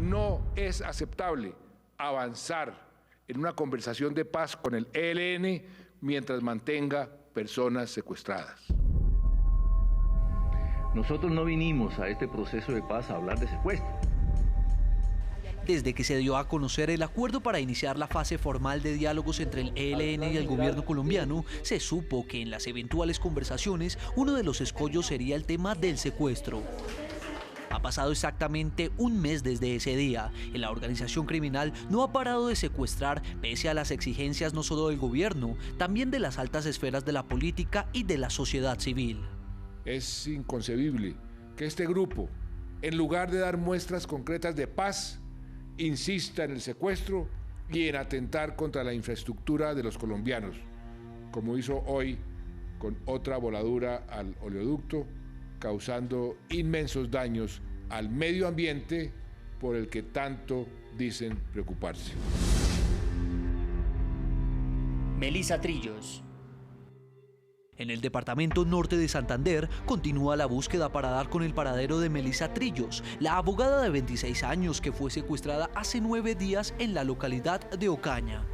No es aceptable avanzar en una conversación de paz con el ELN mientras mantenga personas secuestradas. Nosotros no vinimos a este proceso de paz a hablar de secuestro. Desde que se dio a conocer el acuerdo para iniciar la fase formal de diálogos entre el ELN y el gobierno colombiano, se supo que en las eventuales conversaciones uno de los escollos sería el tema del secuestro. Ha pasado exactamente un mes desde ese día y la organización criminal no ha parado de secuestrar pese a las exigencias no solo del gobierno, también de las altas esferas de la política y de la sociedad civil. Es inconcebible que este grupo, en lugar de dar muestras concretas de paz, insista en el secuestro y en atentar contra la infraestructura de los colombianos, como hizo hoy con otra voladura al oleoducto, causando inmensos daños al medio ambiente por el que tanto dicen preocuparse. Melissa Trillos. En el departamento norte de Santander continúa la búsqueda para dar con el paradero de Melissa Trillos, la abogada de 26 años que fue secuestrada hace 9 días en la localidad de Ocaña.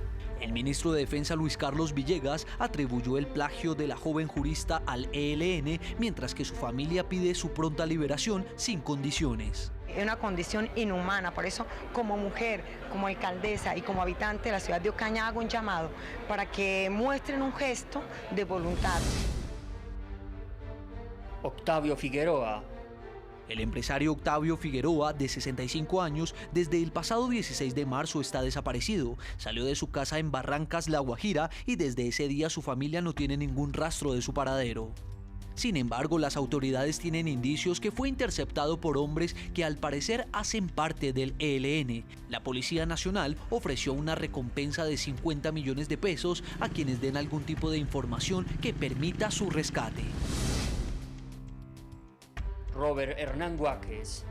El ministro de Defensa Luis Carlos Villegas atribuyó el plagio de la joven jurista al ELN, mientras que su familia pide su pronta liberación sin condiciones. Es una condición inhumana, por eso como mujer, como alcaldesa y como habitante de la ciudad de Ocaña hago un llamado para que muestren un gesto de voluntad. Octavio Figueroa. El empresario Octavio Figueroa, de 65 años, desde el pasado 16 de marzo está desaparecido. Salió de su casa en Barrancas, La Guajira, y desde ese día su familia no tiene ningún rastro de su paradero. Sin embargo, las autoridades tienen indicios que fue interceptado por hombres que al parecer hacen parte del ELN. La Policía Nacional ofreció una recompensa de 50 millones de pesos a quienes den algún tipo de información que permita su rescate. Robert Hernán Guáquez.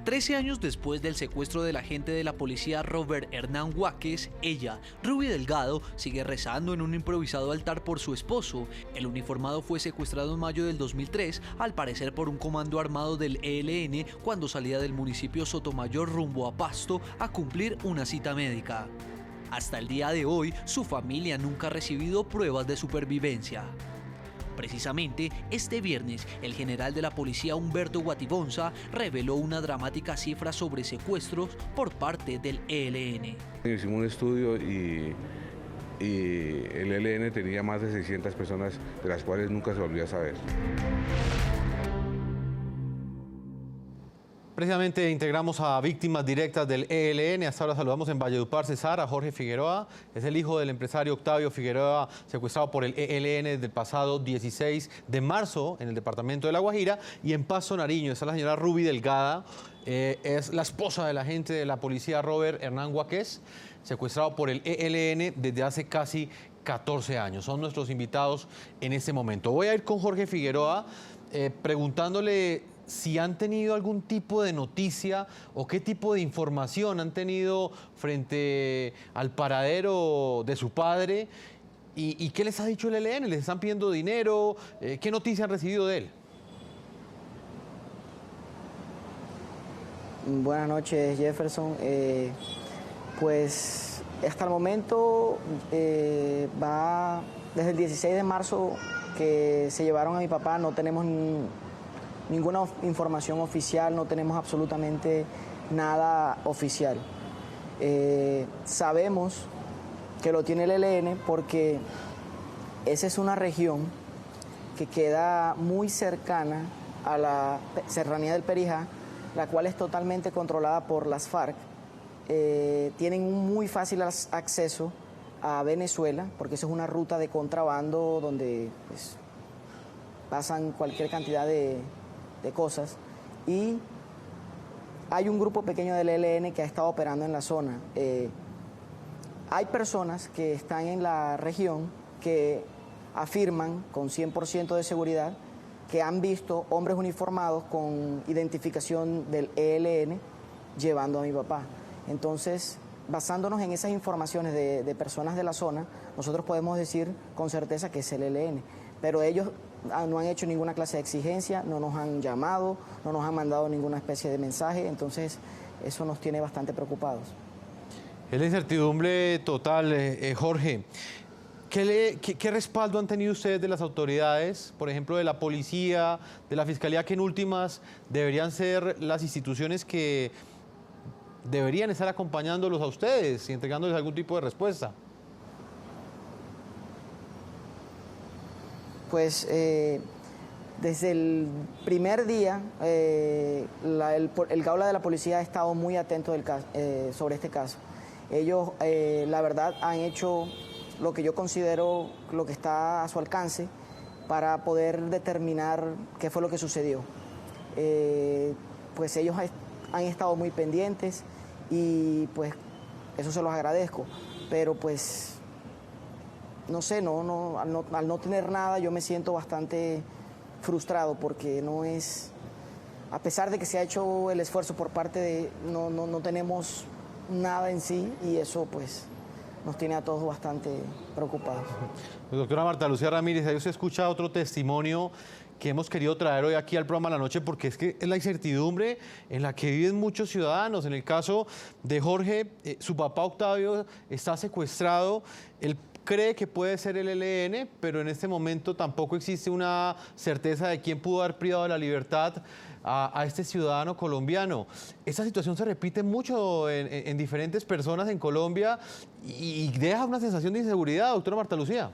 13 años después del secuestro del agente de la policía Robert Hernán Guáquez, ella, Ruby Delgado, sigue rezando en un improvisado altar por su esposo. El uniformado fue secuestrado en mayo del 2003, al parecer por un comando armado del ELN cuando salía del municipio Sotomayor rumbo a Pasto a cumplir una cita médica. Hasta el día de hoy, su familia nunca ha recibido pruebas de supervivencia. Precisamente, este viernes, el general de la policía Humberto Guatibonza reveló una dramática cifra sobre secuestros por parte del ELN. Hicimos un estudio y el ELN tenía más de 600 personas, de las cuales nunca se volvió a saber. Precisamente integramos a víctimas directas del ELN. Hasta ahora saludamos en Valledupar, Cesar, a Jorge Figueroa. Es el hijo del empresario Octavio Figueroa, secuestrado por el ELN desde el pasado 16 de marzo en el departamento de La Guajira. Y en Pasto, Nariño, está la señora Ruby Delgado. Es la esposa del agente de la policía Robert Hernán Guáquez, secuestrado por el ELN desde hace casi 14 años. Son nuestros invitados en este momento. Voy a ir con Jorge Figueroa preguntándole si han tenido algún tipo de noticia o qué tipo de información han tenido frente al paradero de su padre y qué les ha dicho el ELN. ¿Les están pidiendo dinero? ¿Qué noticia han recibido de él? Buenas noches, Jefferson. Pues hasta el momento va desde el 16 de marzo que se llevaron a mi papá. No tenemos ninguna información oficial, no tenemos absolutamente nada oficial. Sabemos que lo tiene el ELN porque esa es una región que queda muy cercana a la serranía del Perijá, la cual es totalmente controlada por las FARC. Tienen un muy fácil acceso a Venezuela, porque esa es una ruta de contrabando donde pues, pasan cualquier cantidad de cosas, y hay un grupo pequeño del ELN que ha estado operando en la zona. Hay personas que están en la región que afirman con 100% de seguridad que han visto hombres uniformados con identificación del ELN llevando a mi papá. Entonces, basándonos en esas informaciones de personas de la zona, nosotros podemos decir con certeza que es el ELN, pero ellos no han hecho ninguna clase de exigencia, no nos han llamado, no nos han mandado ninguna especie de mensaje, entonces eso nos tiene bastante preocupados. Es la incertidumbre total, Jorge. ¿Qué respaldo han tenido ustedes de las autoridades, por ejemplo, de la policía, de la fiscalía, que en últimas deberían ser las instituciones que deberían estar acompañándolos a ustedes y entregándoles algún tipo de respuesta? Pues desde el primer día, el Gaula de la Policía ha estado muy atento sobre este caso. Ellos, la verdad, han hecho lo que yo considero lo que está a su alcance para poder determinar qué fue lo que sucedió. Pues ellos han estado muy pendientes y pues eso se los agradezco, pero pues no sé, al no tener nada yo me siento bastante frustrado porque no es, a pesar de que se ha hecho el esfuerzo por parte de, no tenemos nada en sí y eso pues nos tiene a todos bastante preocupados. Pues, doctora Marta Lucía Ramírez, ahí usted escucha otro testimonio que hemos querido traer hoy aquí al programa La Noche, porque es que es la incertidumbre en la que viven muchos ciudadanos. En el caso de Jorge, su papá Octavio está secuestrado. Él cree que puede ser el ELN, pero en este momento tampoco existe una certeza de quién pudo haber privado de la libertad a este ciudadano colombiano. Esta situación se repite mucho en diferentes personas en Colombia y deja una sensación de inseguridad, doctora Marta Lucía.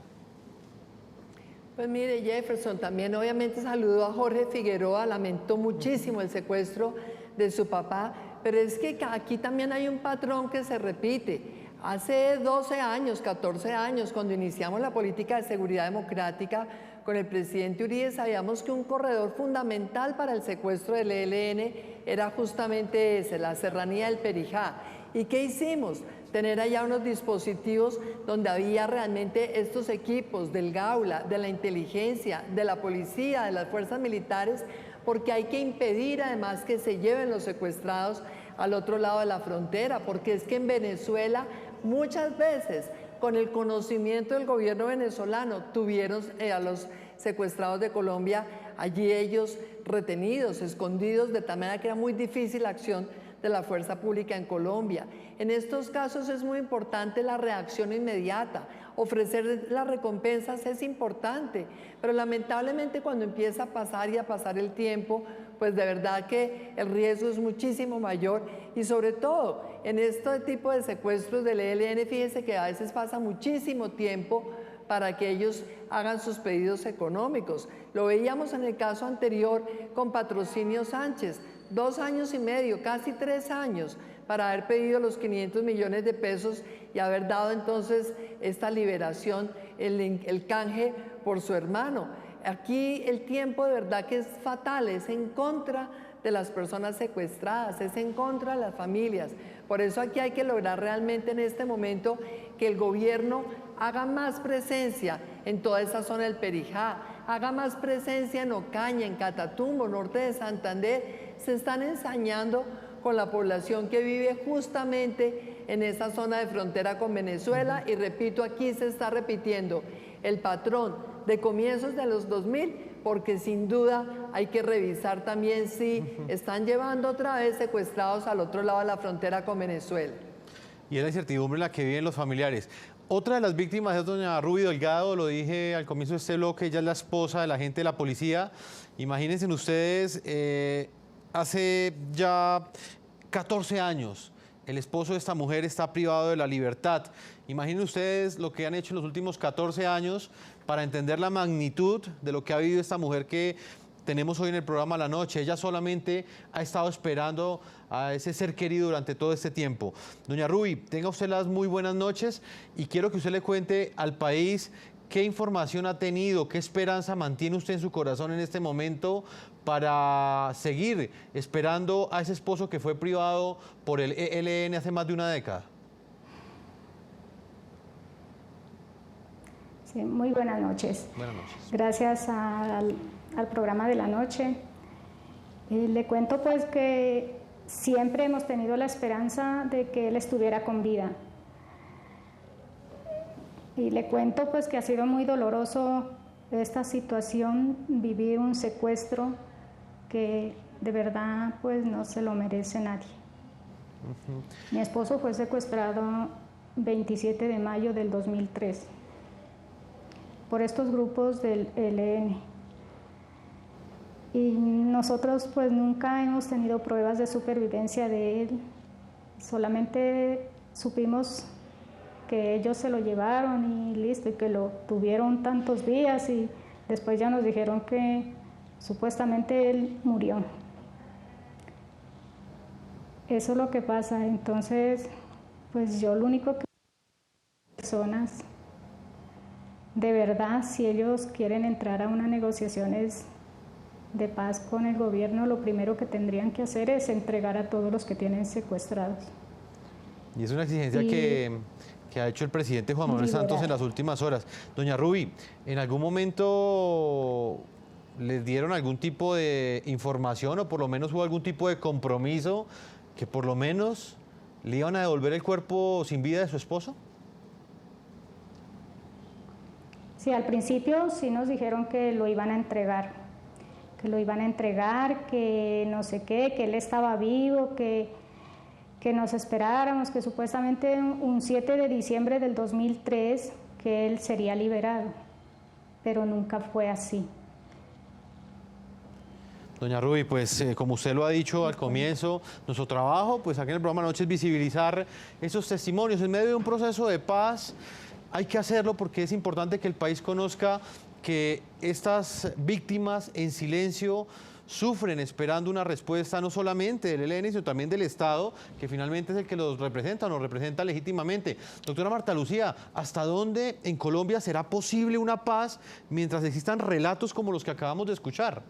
Pues mire, Jefferson, también obviamente saludó a Jorge Figueroa, lamentó muchísimo el secuestro de su papá, pero es que aquí también hay un patrón que se repite. Hace 12 años, 14 años, cuando iniciamos la política de seguridad democrática con el presidente Uribe, sabíamos que un corredor fundamental para el secuestro del ELN era justamente ese, la serranía del Perijá. ¿Y qué hicimos? Tener allá unos dispositivos donde había realmente estos equipos del Gaula, de la inteligencia, de la policía, de las fuerzas militares, porque hay que impedir además que se lleven los secuestrados al otro lado de la frontera, porque es que en Venezuela muchas veces con el conocimiento del gobierno venezolano tuvieron a los secuestrados de Colombia allí ellos retenidos, escondidos, de tal manera que era muy difícil la acción de la fuerza pública en Colombia. En estos casos es muy importante la reacción inmediata. Ofrecer las recompensas es importante, pero lamentablemente cuando empieza a pasar y a pasar el tiempo, pues de verdad que el riesgo es muchísimo mayor y sobre todo en este tipo de secuestros del ELN, fíjese que a veces pasa muchísimo tiempo para que ellos hagan sus pedidos económicos. Lo veíamos en el caso anterior con Patrocinio Sánchez, 2 años y medio, casi 3 años, para haber pedido los 500 millones de pesos y haber dado entonces esta liberación, el canje por su hermano. Aquí el tiempo de verdad que es fatal, es en contra de las personas secuestradas, es en contra de las familias. Por eso aquí hay que lograr realmente en este momento que el gobierno haga más presencia en toda esa zona del Perijá, haga más presencia en Ocaña, en Catatumbo, norte de Santander. Se están ensañando con la población que vive justamente en esa zona de frontera con Venezuela y repito, aquí se está repitiendo el patrón de comienzos de los 2000, porque sin duda hay que revisar también si están llevando otra vez secuestrados al otro lado de la frontera con Venezuela. Y es la incertidumbre en la que viven los familiares. Otra de las víctimas es doña Ruby Delgado, lo dije al comienzo de este bloque, ella es la esposa del agente de la policía. Imagínense ustedes, hace ya 14 años el esposo de esta mujer está privado de la libertad. Imaginen ustedes lo que han hecho en los últimos 14 años para entender la magnitud de lo que ha vivido esta mujer que tenemos hoy en el programa La Noche. Ella solamente ha estado esperando a ese ser querido durante todo este tiempo. Doña Ruby, tenga usted las muy buenas noches y quiero que usted le cuente al país qué información ha tenido, qué esperanza mantiene usted en su corazón en este momento para seguir esperando a ese esposo que fue privado por el ELN hace más de una década. Sí, muy buenas noches. Buenas noches. Gracias al programa de La Noche. Le cuento pues que siempre hemos tenido la esperanza de que él estuviera con vida. Y le cuento pues que ha sido muy doloroso esta situación, vivir un secuestro que de verdad pues no se lo merece nadie. Mi esposo fue secuestrado 27 de mayo del 2003 por estos grupos del ELN. Y nosotros pues nunca hemos tenido pruebas de supervivencia de él. Solamente supimos que ellos se lo llevaron y listo, y que lo tuvieron tantos días, y después ya nos dijeron que supuestamente él murió. Eso es lo que pasa. Entonces, pues yo lo único que personas, de verdad, si ellos quieren entrar a unas negociaciones de paz con el gobierno, lo primero que tendrían que hacer es entregar a todos los que tienen secuestrados. Y es una exigencia que ha hecho el presidente Juan Manuel Santos en las últimas horas. Doña Ruby, ¿en algún momento les dieron algún tipo de información o por lo menos hubo algún tipo de compromiso que por lo menos le iban a devolver el cuerpo sin vida de su esposo? Sí, al principio sí nos dijeron que lo iban a entregar, que no sé qué, que él estaba vivo, que nos esperáramos, que supuestamente un 7 de diciembre del 2003 que él sería liberado, pero nunca fue así. Doña Ruby, pues como usted lo ha dicho al comienzo, nuestro trabajo pues aquí en el programa Noche es visibilizar esos testimonios en medio de un proceso de paz. Hay que hacerlo porque es importante que el país conozca que estas víctimas en silencio sufren esperando una respuesta no solamente del ELN, sino también del Estado, que finalmente es el que los representa o nos representa legítimamente. Doctora Marta Lucía, ¿hasta dónde en Colombia será posible una paz mientras existan relatos como los que acabamos de escuchar?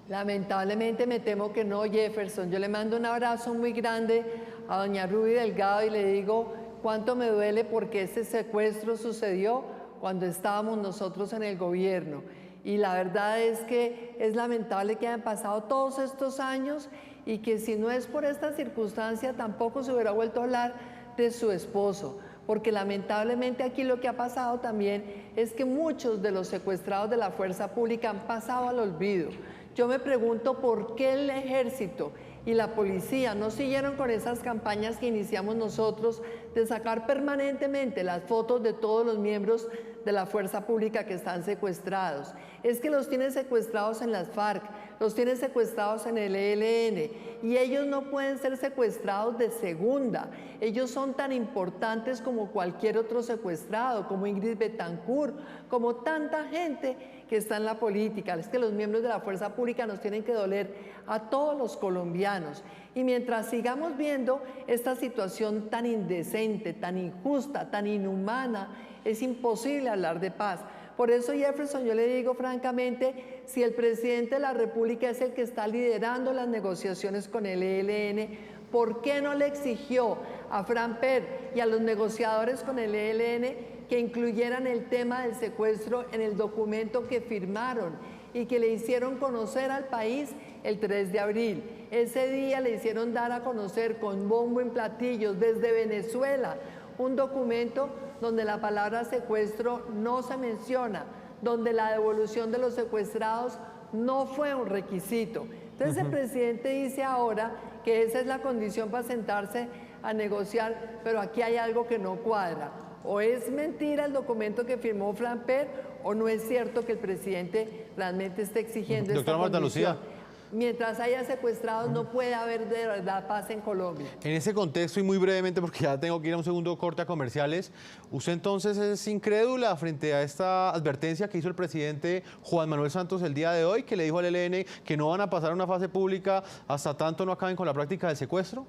Lamentablemente me temo que no, Jefferson. Yo le mando un abrazo muy grande a doña Ruby Delgado y le digo cuánto me duele porque ese secuestro sucedió cuando estábamos nosotros en el gobierno. Y la verdad es que es lamentable que hayan pasado todos estos años y que si no es por esta circunstancia tampoco se hubiera vuelto a hablar de su esposo. Porque lamentablemente aquí lo que ha pasado también es que muchos de los secuestrados de la fuerza pública han pasado al olvido. Yo me pregunto por qué el ejército y la policía no siguieron con esas campañas que iniciamos nosotros de sacar permanentemente las fotos de todos los miembros de la fuerza pública que están secuestrados. Es que los tienen secuestrados en las FARC, los tienen secuestrados en el ELN y ellos no pueden ser secuestrados de segunda. Ellos son tan importantes como cualquier otro secuestrado, como Ingrid Betancourt, como tanta gente que está en la política. Es que los miembros de la fuerza pública nos tienen que doler a todos los colombianos. Y mientras sigamos viendo esta situación tan indecente, tan injusta, tan inhumana, es imposible hablar de paz. Por eso, Jefferson, yo le digo francamente, si el presidente de la República es el que está liderando las negociaciones con el ELN, ¿por qué no le exigió a Fran Per y a los negociadores con el ELN que incluyeran el tema del secuestro en el documento que firmaron y que le hicieron conocer al país el 3 de abril? Ese día le hicieron dar a conocer con bombo en platillos desde Venezuela un documento donde la palabra secuestro no se menciona, donde la devolución de los secuestrados no fue un requisito. Entonces el presidente dice ahora que esa es la condición para sentarse a negociar, pero aquí hay algo que no cuadra. O es mentira el documento que firmó Fran Per, o no es cierto que el presidente realmente esté exigiendo esta condición. Marta Lucía. Mientras haya secuestrados no puede haber de verdad paz en Colombia. En ese contexto y muy brevemente, porque ya tengo que ir a un segundo corte a comerciales, ¿usted entonces es incrédula frente a esta advertencia que hizo el presidente Juan Manuel Santos el día de hoy, que le dijo al ELN que no van a pasar a una fase pública hasta tanto no acaben con la práctica del secuestro?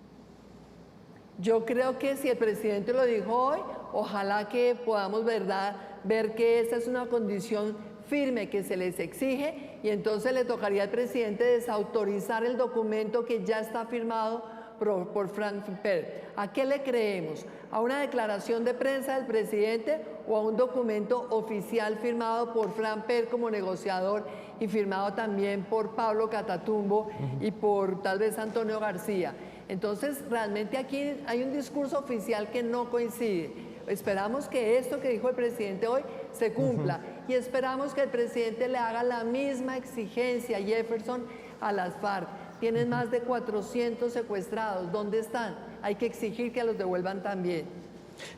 Yo creo que si el presidente lo dijo hoy, ojalá que podamos ver que esta es una condición firme que se les exige y entonces le tocaría al presidente desautorizar el documento que ya está firmado por Fran Per. ¿A qué le creemos? ¿A una declaración de prensa del presidente o a un documento oficial firmado por Fran Per como negociador y firmado también por Pablo Catatumbo y por tal vez Antonio García? Entonces realmente aquí hay un discurso oficial que no coincide. Esperamos que esto que dijo el presidente hoy se cumpla y esperamos que el presidente le haga la misma exigencia, Jefferson, a las FARC. Tienen más de 400 secuestrados. ¿Dónde están? Hay que exigir que los devuelvan también.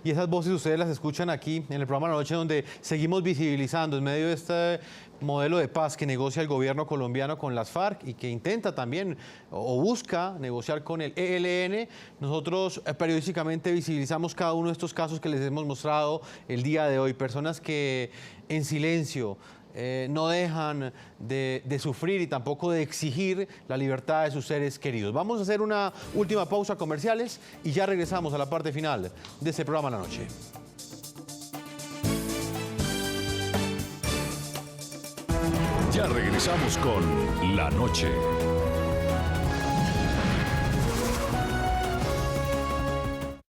Y esas voces ustedes las escuchan aquí en el programa La Noche, donde seguimos visibilizando en medio de este modelo de paz que negocia el gobierno colombiano con las FARC y que intenta también o busca negociar con el ELN. Nosotros periodísticamente visibilizamos cada uno de estos casos que les hemos mostrado el día de hoy. Personas que en silencio no dejan de sufrir y tampoco de exigir la libertad de sus seres queridos. Vamos a hacer una última pausa comerciales y ya regresamos a la parte final de este programa La Noche. Ya regresamos con La Noche.